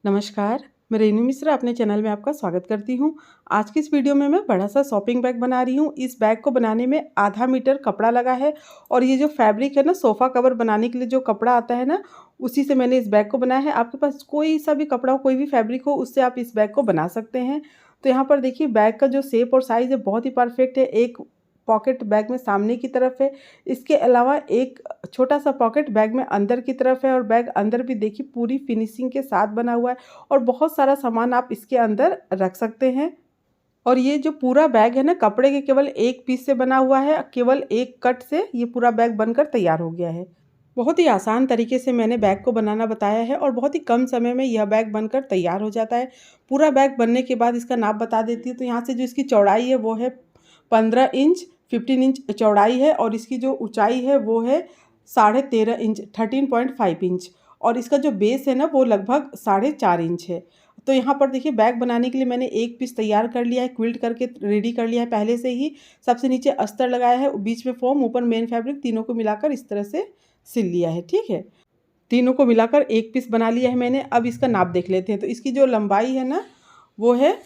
नमस्कार, मैं रेनू मिश्रा अपने चैनल में आपका स्वागत करती हूँ। आज की इस वीडियो में मैं बड़ा सा शॉपिंग बैग बना रही हूँ। इस बैग को बनाने में आधा मीटर कपड़ा लगा है और ये जो फैब्रिक है ना, सोफ़ा कवर बनाने के लिए जो कपड़ा आता है ना, उसी से मैंने इस बैग को बनाया है। आपके पास कोई सा भी कपड़ा हो, कोई भी फैब्रिक हो, उससे आप इस बैग को बना सकते हैं। तो यहाँ पर देखिए बैग का जो शेप और साइज़ है बहुत ही परफेक्ट है। एक पॉकेट बैग में सामने की तरफ है, इसके अलावा एक छोटा सा पॉकेट बैग में अंदर की तरफ है और बैग अंदर भी देखिए पूरी फिनिशिंग के साथ बना हुआ है और बहुत सारा सामान आप इसके अंदर रख सकते हैं। और ये जो पूरा बैग है ना, कपड़े के केवल एक पीस से बना हुआ है, केवल एक कट से ये पूरा बैग बनकर तैयार हो गया है। बहुत ही आसान तरीके से मैंने बैग को बनाना बताया है और बहुत ही कम समय में यह बैग बनकर तैयार हो जाता है। पूरा बैग बनने के बाद इसका नाप बता देती हूँ। तो यहाँ से जो इसकी चौड़ाई है वो है 15 इंच, 15 इंच चौड़ाई है और इसकी जो ऊंचाई है वो है 13.5 इंच, 13.5 इंच। और इसका जो बेस है ना वो लगभग 4.5 इंच है। तो यहाँ पर देखिए बैग बनाने के लिए मैंने एक पीस तैयार कर लिया है, क्विल्ट करके रेडी कर लिया है पहले से ही। सबसे नीचे अस्तर लगाया है, बीच में फोम, ऊपर मेन फैब्रिक, तीनों को मिलाकर इस तरह से सिल लिया है। ठीक है, तीनों को मिलाकर एक पीस बना लिया है मैंने। अब इसका नाप देख लेते हैं। तो इसकी जो लंबाई है ना वो है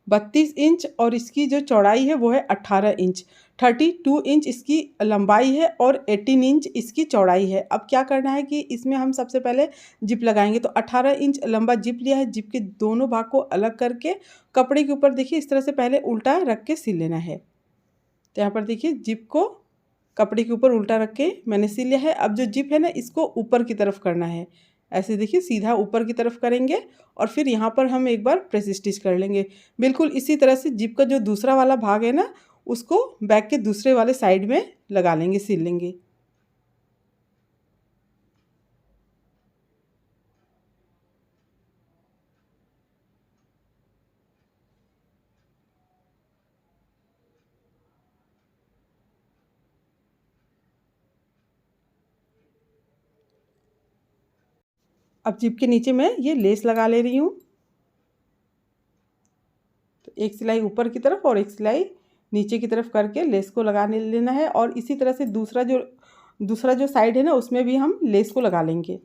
32 इंच और इसकी जो चौड़ाई है वो है 18 इंच। 32 इंच इसकी लंबाई है और 18 इंच इसकी चौड़ाई है। अब क्या करना है कि इसमें हम सबसे पहले जिप लगाएंगे। तो 18 इंच लंबा जिप लिया है। जिप के दोनों भाग को अलग करके कपड़े के ऊपर देखिए इस तरह से पहले उल्टा रख के सिल लेना है। तो यहाँ पर देखिए जिप को कपड़े के ऊपर उल्टा रख के मैंने सिल लिया है। अब जो जिप है ना इसको ऊपर की तरफ करना है। ऐसे देखिए सीधा ऊपर की तरफ करेंगे और फिर यहाँ पर हम एक बार प्रेस स्टिच कर लेंगे। बिल्कुल इसी तरह से जिप का जो दूसरा वाला भाग है ना उसको बैक के दूसरे वाले साइड में लगा लेंगे, सिल लेंगे। अब जिप के नीचे मैं ये लेस लगा ले रही हूँ। तो एक सिलाई ऊपर की तरफ और एक सिलाई नीचे की तरफ करके लेस को लगा लेना है और इसी तरह से दूसरा जो साइड है ना उसमें भी हम लेस को लगा लेंगे।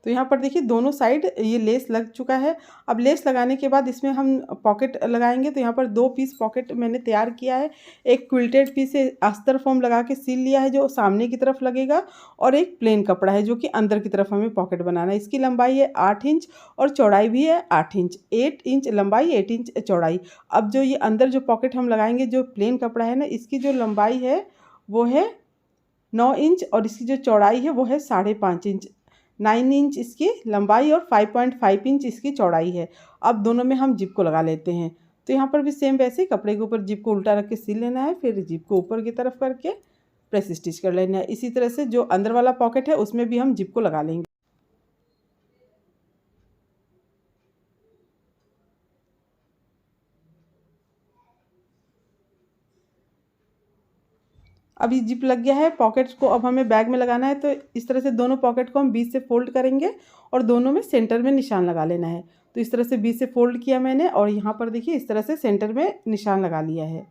तो यहाँ पर देखिए दोनों साइड ये लेस लग चुका है। अब लेस लगाने के बाद इसमें हम पॉकेट लगाएंगे। तो यहाँ पर 2 पीस पॉकेट मैंने तैयार किया है। एक क्विल्टेड पीस से अस्तर फॉर्म लगा के सिल लिया है जो सामने की तरफ लगेगा और एक प्लेन कपड़ा है जो कि अंदर की तरफ हमें पॉकेट बनाना है। इसकी लंबाई है 8 इंच और चौड़ाई भी है 8 इंच। 8 इंच लंबाई, 8 इंच चौड़ाई। अब जो ये अंदर जो पॉकेट हम लगाएंगे, जो प्लेन कपड़ा है ना, इसकी जो लंबाई है वो है 9 इंच और इसकी जो चौड़ाई है वो है 5.5 इंच। 9 इंच इसकी लंबाई और 5.5 इंच इसकी चौड़ाई है। अब दोनों में हम जिप को लगा लेते हैं। तो यहाँ पर भी सेम वैसे ही कपड़े के ऊपर जिप को उल्टा रख के सिल लेना है, फिर जिप को ऊपर की तरफ करके प्रेस स्टिच कर लेना है। इसी तरह से जो अंदर वाला पॉकेट है उसमें भी हम जिप को लगा लेंगे। अब ये जिप लग गया है, पॉकेट्स को अब हमें बैग में लगाना है। तो इस तरह से दोनों पॉकेट को हम बीच से फोल्ड करेंगे और दोनों में सेंटर में निशान लगा लेना है। तो इस तरह से बीच से फोल्ड किया मैंने और यहाँ पर देखिए इस तरह से सेंटर में निशान लगा लिया है।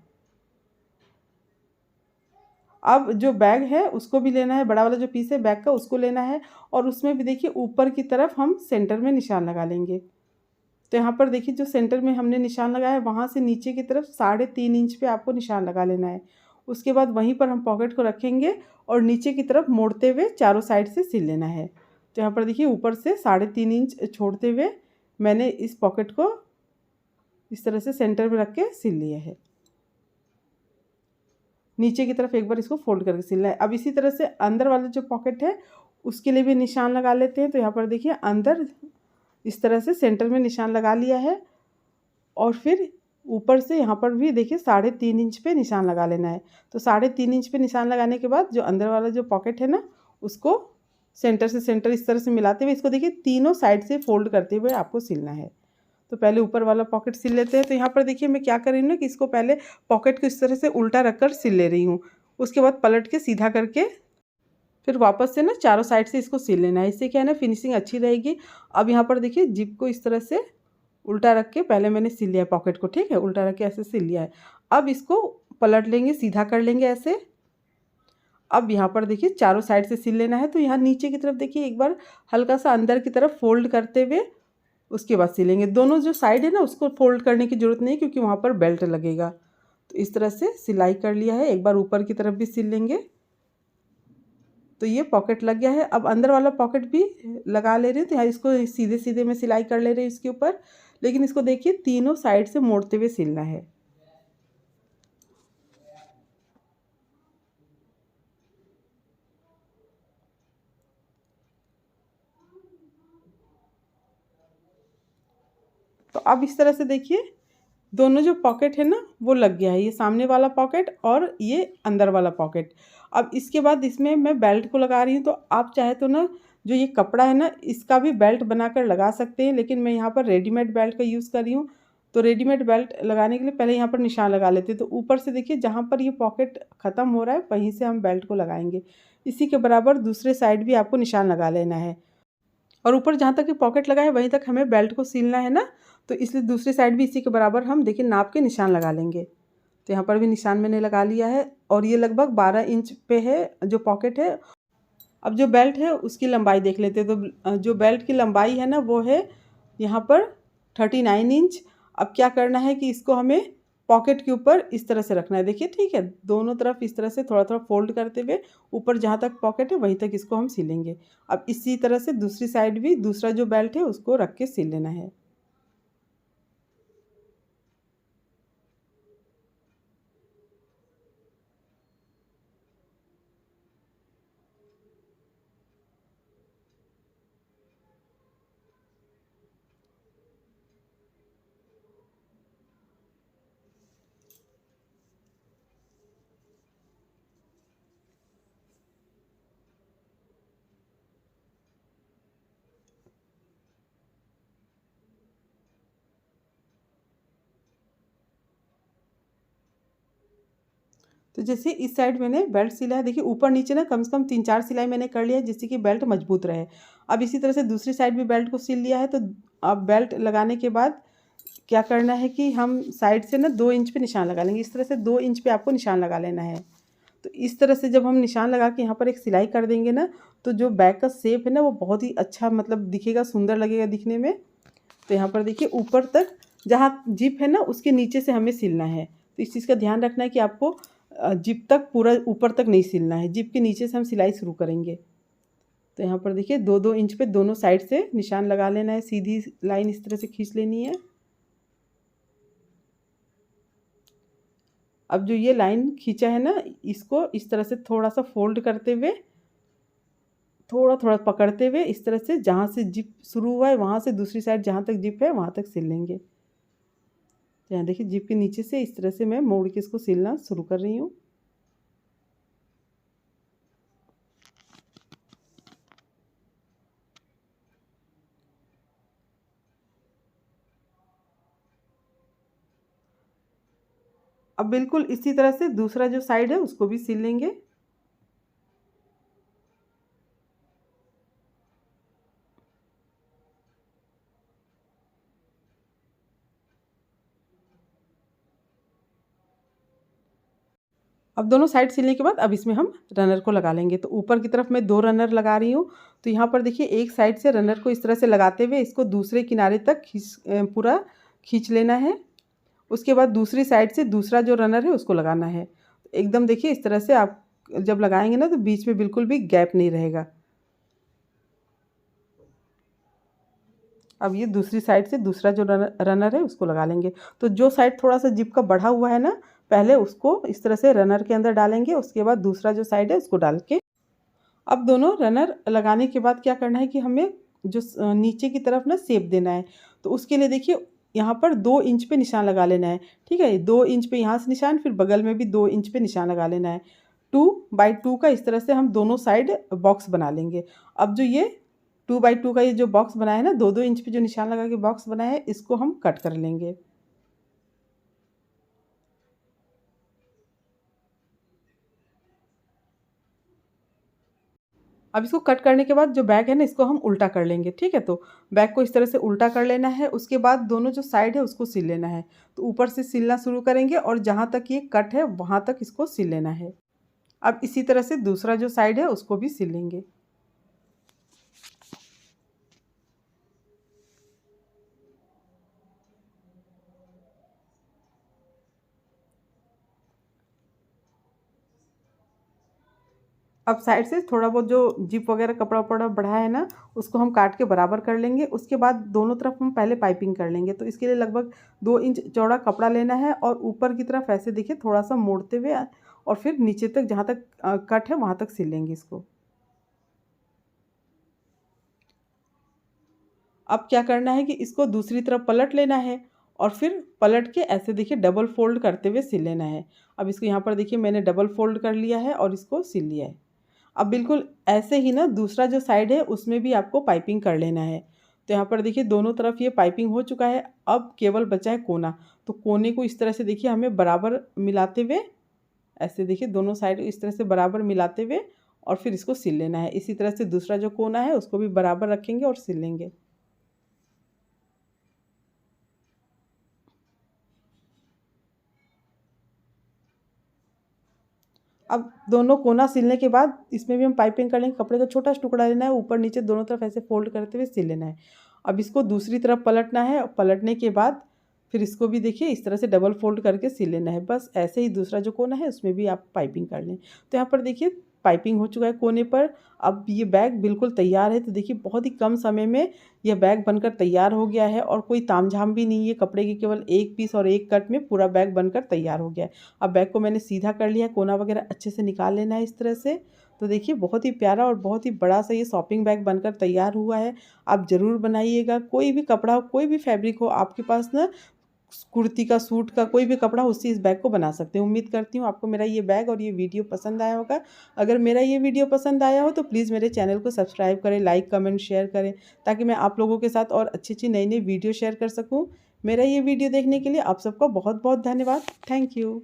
अब जो बैग है उसको भी लेना है, बड़ा वाला जो पीस है बैग का उसको लेना है और उसमें भी देखिए ऊपर की तरफ हम सेंटर में निशान लगा लेंगे। तो यहाँ पर देखिए जो सेंटर में हमने निशान लगाया है वहाँ से नीचे की तरफ 3.5 इंच पे आपको निशान लगा लेना है। उसके बाद वहीं पर हम पॉकेट को रखेंगे और नीचे की तरफ मोड़ते हुए चारों साइड से सिल लेना है। तो यहाँ पर देखिए ऊपर से 3.5 इंच छोड़ते हुए मैंने इस पॉकेट को इस तरह से सेंटर में रख के सिल लिया है। नीचे की तरफ एक बार इसको फोल्ड करके सिलना है। अब इसी तरह से अंदर वाला जो पॉकेट है उसके लिए भी निशान लगा लेते हैं। तो यहाँ पर देखिए अंदर इस तरह से सेंटर में निशान लगा लिया है और फिर ऊपर से यहाँ पर भी देखिए 3.5 इंच पे निशान लगा लेना है। तो 3.5 इंच पे निशान लगाने के बाद जो अंदर वाला जो पॉकेट है ना उसको सेंटर से सेंटर इस तरह से मिलाते हुए इसको देखिए तीनों साइड से फोल्ड करते हुए आपको सिलना है। तो पहले ऊपर वाला पॉकेट सिल लेते हैं। तो यहाँ पर देखिए मैं क्या कर रही हूँ ना कि इसको पहले पॉकेट को इस तरह से उल्टा रखकर सिल ले रही हूँ। उसके बाद पलट के सीधा करके फिर वापस से ना चारों साइड से इसको सिल लेना है। इससे क्या है ना फिनिशिंग अच्छी रहेगी। अब यहाँ पर देखिए जिप को इस तरह से उल्टा रख के पहले मैंने सिल लिया है पॉकेट को, ठीक है, उल्टा रख के ऐसे सिल लिया है। अब इसको पलट लेंगे, सीधा कर लेंगे ऐसे। अब यहाँ पर देखिए चारों साइड से सिल लेना है। तो यहाँ नीचे की तरफ देखिए एक बार हल्का सा अंदर की तरफ फोल्ड करते हुए उसके बाद सिलेंगे। दोनों जो साइड है ना उसको फोल्ड करने की ज़रूरत नहीं, क्योंकि वहाँ पर बेल्ट लगेगा। तो इस तरह से सिलाई कर लिया है। एक बार ऊपर की तरफ भी सिल लेंगे। तो ये पॉकेट लग गया है। अब अंदर वाला पॉकेट भी लगा ले रही हूँ। तो यहाँ इसको सीधे सीधे मैं सिलाई कर ले रही हूँ इसके ऊपर, लेकिन इसको देखिए तीनों साइड से मोड़ते हुए सिलना है। तो अब इस तरह से देखिए दोनों जो पॉकेट है ना वो लग गया है, ये सामने वाला पॉकेट और ये अंदर वाला पॉकेट। अब इसके बाद इसमें मैं बेल्ट को लगा रही हूँ। तो आप चाहे तो ना जो ये कपड़ा है ना इसका भी बेल्ट बनाकर लगा सकते हैं, लेकिन मैं यहाँ पर रेडीमेड बेल्ट का यूज़ कर रही हूँ। तो रेडीमेड बेल्ट लगाने के लिए पहले यहाँ पर निशान लगा लेते हैं। तो ऊपर से देखिए जहाँ पर ये पॉकेट ख़त्म हो रहा है वहीं से हम बेल्ट को लगाएंगे। इसी के बराबर दूसरे साइड भी आपको निशान लगा लेना है, और ऊपर जहाँ तक ये पॉकेट लगा है वहीं तक हमें बेल्ट को सिलना है ना। तो इसलिए दूसरी साइड भी इसी के बराबर हम देखिए नाप के निशान लगा लेंगे। तो यहाँ पर भी निशान मैंने लगा लिया है, और ये लगभग 12 इंच पे है जो पॉकेट है। अब जो बेल्ट है उसकी लंबाई देख लेते हैं। तो जो बेल्ट की लंबाई है ना वो है यहाँ पर 39 इंच। अब क्या करना है कि इसको हमें पॉकेट के ऊपर इस तरह से रखना है। देखिए ठीक है, दोनों तरफ इस तरह से थोड़ा थोड़ा फोल्ड करते हुए ऊपर जहाँ तक पॉकेट है वहीं तक इसको हम सिलेंगे। अब इसी तरह से दूसरी साइड भी दूसरा जो बेल्ट है उसको रख के सिल लेना है। तो जैसे इस साइड मैंने बेल्ट सिला है, देखिए ऊपर नीचे ना कम से कम 3-4 सिलाई मैंने कर लिया है जिससे कि बेल्ट मजबूत रहे। अब इसी तरह से दूसरी साइड भी बेल्ट को सिल लिया है। तो अब बेल्ट लगाने के बाद क्या करना है कि हम साइड से ना 2 इंच पे निशान लगा लेंगे। इस तरह से 2 इंच पे आपको निशान लगा लेना है। तो इस तरह से जब हम निशान लगा के यहाँ पर एक सिलाई कर देंगे ना, तो जो बैक का शेप है ना वो बहुत ही अच्छा मतलब दिखेगा, सुंदर लगेगा दिखने में। तो यहाँ पर देखिए ऊपर तक जहाँ जिप है ना उसके नीचे से हमें सिलना है। तो इस चीज़ का ध्यान रखना है कि आपको जिप तक पूरा ऊपर तक नहीं सिलना है, जिप के नीचे से हम सिलाई शुरू करेंगे। तो यहाँ पर देखिए 2-2 इंच पे दोनों साइड से निशान लगा लेना है, सीधी लाइन इस तरह से खींच लेनी है। अब जो ये लाइन खींचा है ना इसको इस तरह से थोड़ा सा फोल्ड करते हुए थोड़ा थोड़ा पकड़ते हुए इस तरह से जहाँ से जिप शुरू हुआ है वहाँ से दूसरी साइड जहाँ तक जिप है वहाँ तक सिल लेंगे। तो यहाँ देखिए जिप के नीचे से इस तरह से मैं मोड़ के इसको सिलना शुरू कर रही हूँ। अब बिल्कुल इसी तरह से दूसरा जो साइड है उसको भी सिल लेंगे। अब दोनों साइड सिलने के बाद अब इसमें हम रनर को लगा लेंगे। तो ऊपर की तरफ मैं 2 रनर लगा रही हूँ। तो यहाँ पर देखिए एक साइड से रनर को इस तरह से लगाते हुए इसको दूसरे किनारे तक पूरा खींच लेना है। उसके बाद दूसरी साइड से दूसरा जो रनर है उसको लगाना है। एकदम देखिए इस तरह से आप जब लगाएंगे ना तो बीच में बिल्कुल भी गैप नहीं रहेगा। अब ये दूसरी साइड से दूसरा जो रनर है उसको लगा लेंगे। तो जो साइड थोड़ा सा जिप का बढ़ा हुआ है ना पहले उसको इस तरह से रनर के अंदर डालेंगे, उसके बाद दूसरा जो साइड है उसको डाल के अब दोनों रनर लगाने के बाद क्या करना है कि हमें जो नीचे की तरफ ना शेप देना है। तो उसके लिए देखिए यहाँ पर 2 इंच पे निशान लगा लेना है। ठीक है, 2 इंच पे यहाँ से निशान, फिर बगल में भी 2 इंच पे निशान लगा लेना है। 2x2 का इस तरह से हम दोनों साइड बॉक्स बना लेंगे। अब जो ये 2x2 का ये जो बॉक्स बनाया है ना 2-2 इंच पे जो निशान लगा के बॉक्स बनाया है इसको हम कट कर लेंगे। अब इसको कट करने के बाद जो बैक है ना इसको हम उल्टा कर लेंगे। ठीक है, तो बैक को इस तरह से उल्टा कर लेना है। उसके बाद दोनों जो साइड है उसको सिल लेना है। तो ऊपर से सिलना शुरू करेंगे और जहाँ तक ये कट है वहाँ तक इसको सिल लेना है। अब इसी तरह से दूसरा जो साइड है उसको भी सिल लेंगे। अब साइड से थोड़ा बहुत जो जिप वगैरह कपड़ा वपड़ा बढ़ा है ना, उसको हम काट के बराबर कर लेंगे। उसके बाद दोनों तरफ हम पहले पाइपिंग कर लेंगे। तो इसके लिए लगभग 2 इंच चौड़ा कपड़ा लेना है और ऊपर की तरफ ऐसे देखिए थोड़ा सा मोड़ते हुए और फिर नीचे तक जहाँ तक कट है वहाँ तक सिल लेंगे इसको। अब क्या करना है कि इसको दूसरी तरफ पलट लेना है और फिर पलट के ऐसे देखिए डबल फोल्ड करते हुए सिल लेना है। अब इसको यहाँ पर देखिए मैंने डबल फोल्ड कर लिया है और इसको सिल लिया है। अब बिल्कुल ऐसे ही ना दूसरा जो साइड है उसमें भी आपको पाइपिंग कर लेना है। तो यहाँ पर देखिए दोनों तरफ ये पाइपिंग हो चुका है। अब केवल बचा है कोना। तो कोने को इस तरह से देखिए हमें बराबर मिलाते हुए ऐसे देखिए दोनों साइड इस तरह से बराबर मिलाते हुए और फिर इसको सिल लेना है। इसी तरह से दूसरा जो कोना है उसको भी बराबर रखेंगे और सिल लेंगे। अब दोनों कोना सिलने के बाद इसमें भी हम पाइपिंग कर लेंगे। कपड़े का छोटा सा टुकड़ा लेना है, ऊपर नीचे दोनों तरफ ऐसे फोल्ड करते हुए सिल लेना है। अब इसको दूसरी तरफ पलटना है। पलटने के बाद फिर इसको भी देखिए इस तरह से डबल फोल्ड करके सिल लेना है। बस ऐसे ही दूसरा जो कोना है उसमें भी आप पाइपिंग कर लें। तो यहाँ पर देखिए पाइपिंग हो चुका है कोने पर। अब ये बैग बिल्कुल तैयार है। तो देखिए बहुत ही कम समय में यह बैग बनकर तैयार हो गया है और कोई तामझाम भी नहीं है। कपड़े के केवल एक पीस और एक कट में पूरा बैग बनकर तैयार हो गया है। अब बैग को मैंने सीधा कर लिया, कोना वगैरह अच्छे से निकाल लेना है इस तरह से। तो देखिए बहुत ही प्यारा और बहुत ही बड़ा सा ये शॉपिंग बैग बनकर तैयार हुआ है। आप ज़रूर बनाइएगा। कोई भी कपड़ा हो, कोई भी फैब्रिक हो आपके पास ना, कुर्ती का, सूट का, कोई भी कपड़ा उससे इस बैग को बना सकते हैं। उम्मीद करती हूँ आपको मेरा ये बैग और ये वीडियो पसंद आया होगा। अगर मेरा ये वीडियो पसंद आया हो तो प्लीज़ मेरे चैनल को सब्सक्राइब करें, लाइक कमेंट शेयर करें, ताकि मैं आप लोगों के साथ और अच्छी अच्छी नई नई वीडियो शेयर कर सकूँ। मेरा ये वीडियो देखने के लिए आप सबका बहुत बहुत धन्यवाद। Thank you.